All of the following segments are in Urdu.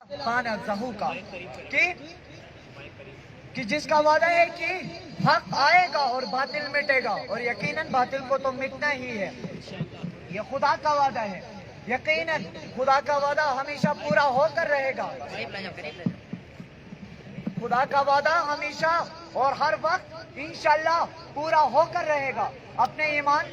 خانہ زہو کا کہ جس کا وعدہ ہے کہ حق آئے گا اور باطل مٹے گا، اور یقیناً باطل کو تو مٹنا ہی ہے۔ یہ خدا کا وعدہ ہے، یقیناً خدا کا وعدہ ہمیشہ پورا ہو کر رہے گا۔ خدا کا وعدہ ہمیشہ اور ہر وقت انشاءاللہ پورا ہو کر رہے گا۔ اپنے ایمان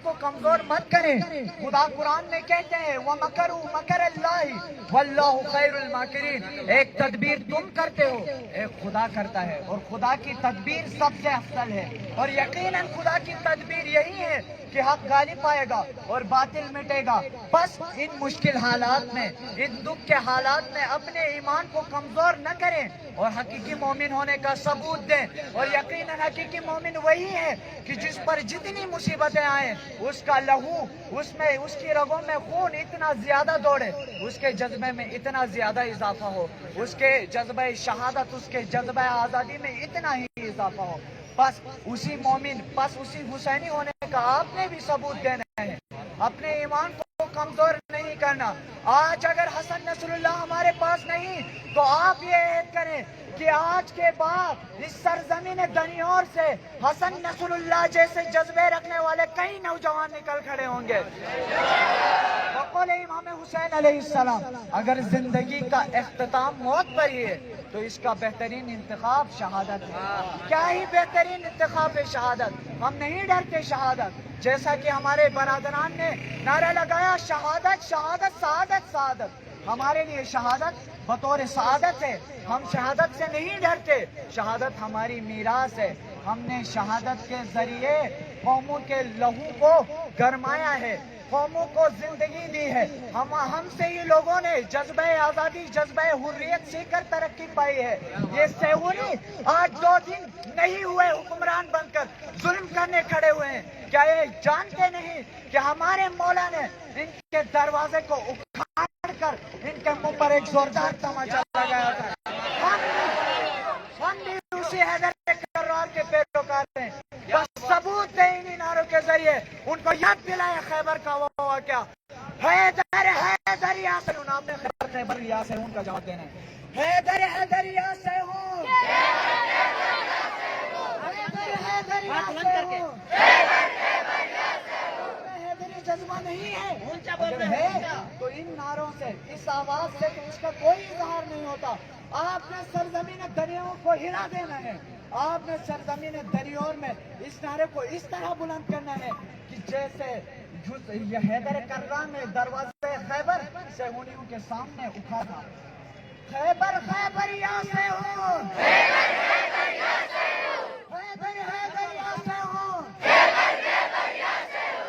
کو کمزور مت کریں۔ خدا قرآن میں کہتے ہیں وَمَكَرُوا مَكَرَ اللَّهِ وَاللَّهُ خَيْرُ الْمَاكِرِينَ، ایک تدبیر تم کرتے ہو، ایک خدا کرتا ہے، اور خدا کی تدبیر سب سے افضل ہے۔ اور یقیناً خدا کی تدبیر یہی ہے کہ حق غالب پائے گا اور باطل مٹے گا۔ بس ان مشکل حالات میں، ان دکھ کے حالات میں اپنے ایمان کو کمزور نہ کریں اور حقیقی مومن ہونے کا ثبوت دیں۔ اور یقیناً حقیقی مومن وہی ہے کہ جس پر جتنی مصیبتیں آئیں اس کا لہو، اس کی رگوں میں خون اتنا زیادہ دوڑے، اس کے جذبے میں اتنا زیادہ اضافہ ہو، اس کے جذبہ شہادت، اس کے جذبہ آزادی میں اتنا ہی اضافہ ہو۔ بس اسی مومن، بس اسی حسینی ہونے کا آپ نے بھی ثبوت دینا ہے، اپنے ایمان کو کمزور نہیں کرنا۔ آج اگر حسن نصر اللہ ہمارے پاس نہیں تو آپ یہ عہد کریں کہ آج کے بعد اس سرزمین دنیور سے حسن نصر اللہ جیسے جذبے رکھنے والے کئی نوجوان نکل کھڑے ہوں گے۔ بقول امام حسین علیہ السلام، اگر زندگی کا اختتام موت پر ہی ہے تو اس کا بہترین انتخاب شہادت ہے۔ کیا ہی بہترین انتخاب ہے شہادت۔ ہم نہیں ڈرتے شہادت، جیسا کہ ہمارے برادران نے نعرہ لگایا شہادت شہادت سعادت سعادت، ہمارے لیے شہادت بطور سعادت ہے۔ ہم شہادت سے نہیں ڈرتے، شہادت ہماری میراث ہے۔ ہم نے شہادت کے ذریعے قوموں کے لہو کو گرمایا ہے، قوموں کو زندگی دی ہے۔ ہم سے ہی لوگوں نے جذبہ آزادی، جذبہ حریت سیکھ کر ترقی پائی ہے۔ یہ سیہونی آج 2 دن نہیں ہوئے حکمران بن کر ظلم کرنے کھڑے ہوئے ہیں۔ کیا یہ جانتے نہیں کہ ہمارے مولا نے ان کے دروازے کو اکھاڑ کر ان کے منہ پر ایک زوردار تماچا لگایا تھا؟ ہم بھی اسی حیدر کرار کے پیروکار ہیں۔ بس ثبوت دیں انہی نعروں کے ذریعے، ان کو یاد دلائے خیبر کا وہ واقعہ۔ حیدر حیدر یا سیہون، آپ نے خیبر یا سیہون کا جواب دینا ہے۔ حیدر حیدر یا سیہون، حیدر حیدر یا سیہون۔ حیدری جذبہ نہیں ہے، اگر ہے تو ان نعروں سے، اس آواز سے تو اس کا کوئی اظہار نہیں ہوتا۔ آپ نے سرزمین دریاؤں کو ہلا دینا ہے، آپ نے سرزمین دریاؤں میں اس نعرے کو اس طرح بلند کرنا ہے کہ جیسے یہ حیدر کرار نے دروازے خیبر سیہونیوں کے سامنے اٹھا تھا۔ خیبر خیبر یا سیہون، خیبر خیبر یا سیہون، خیبر خیبر یا سیہون، خیبر خیبر یا سیہون۔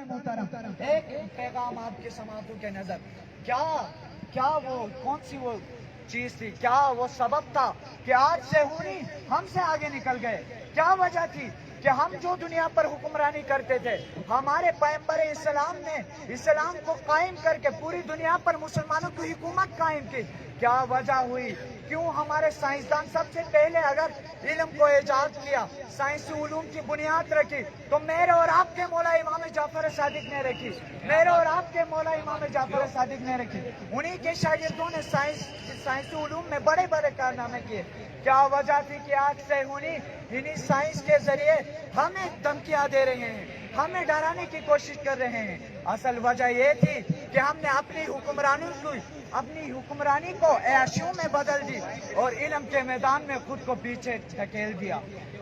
محترم، ایک پیغام آپ کے سماعتوں کے نظر، کیا وہ کون سی وہ چیز تھی، کیا وہ سبب تھا کہ آج سیہونی ہم سے آگے نکل گئے؟ کیا وجہ تھی کہ ہم جو دنیا پر حکمرانی کرتے تھے، ہمارے پیغمبر اسلام نے اسلام کو قائم کر کے پوری دنیا پر مسلمانوں کی حکومت قائم کی؟ کیا وجہ ہوئی؟ کیوں ہمارے سائنسدان سب سے پہلے اگر علم کو ایجاد کیا، سائنسی علوم کی بنیاد رکھی، تو میرے اور آپ کے مولا امام جعفر صادق نے رکھی، میرے اور آپ کے مولا امام جعفر صادق نے رکھی۔ انہی کے شاگردوں نے سائنسی علوم میں بڑے بڑے کارنامے کیے۔ کیا وجہ تھی کہ آج سیہونی انہی سائنس کے ذریعے ہمیں دھمکیاں دے رہے ہیں، ہمیں ڈرانے کی کوشش کر رہے ہیں؟ اصل وجہ یہ تھی کہ ہم نے اپنی حکمرانی کو عیاشیوں میں بدل دی اور علم کے میدان میں خود کو پیچھے دھکیل دیا۔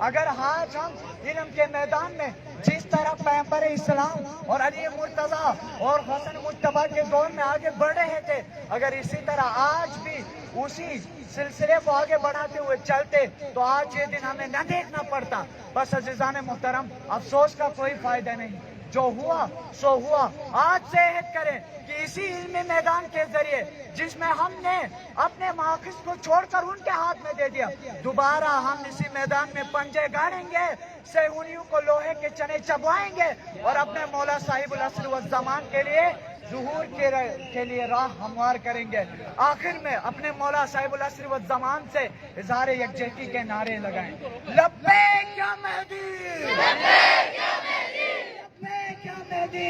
اگر آج ہم علم کے میدان میں جس طرح پیغمبر اسلام اور علی مرتضیٰ اور حسن مجتبیٰ کے دور میں آگے بڑھ رہے تھے، اگر اسی طرح آج بھی اسی سلسلے کو آگے بڑھاتے ہوئے چلتے تو آج یہ دن ہمیں نہ دیکھنا پڑتا۔ بس عزیزان محترم، افسوس کا کوئی فائدہ نہیں، جو ہوا سو ہوا۔ آج سے عہد کریں کہ اسی علمی میدان کے ذریعے جس میں ہم نے اپنے ماخذ کو چھوڑ کر ان کے ہاتھ میں دے دیا، دوبارہ ہم اسی میدان میں پنجے گاڑیں گے، سیہونیوں کو لوہے کے چنے چبوائیں گے اور اپنے مولا صاحب العصر والزمان کے لیے ظہور کے لیے راہ ہموار کریں گے۔ آخر میں اپنے مولا صاحب العصر والزمان سے اظہار یکجہتی کے نعرے لگائیں۔ لبیک یا مہدی، لبیک یا مہدی، لبیک یا مہدی۔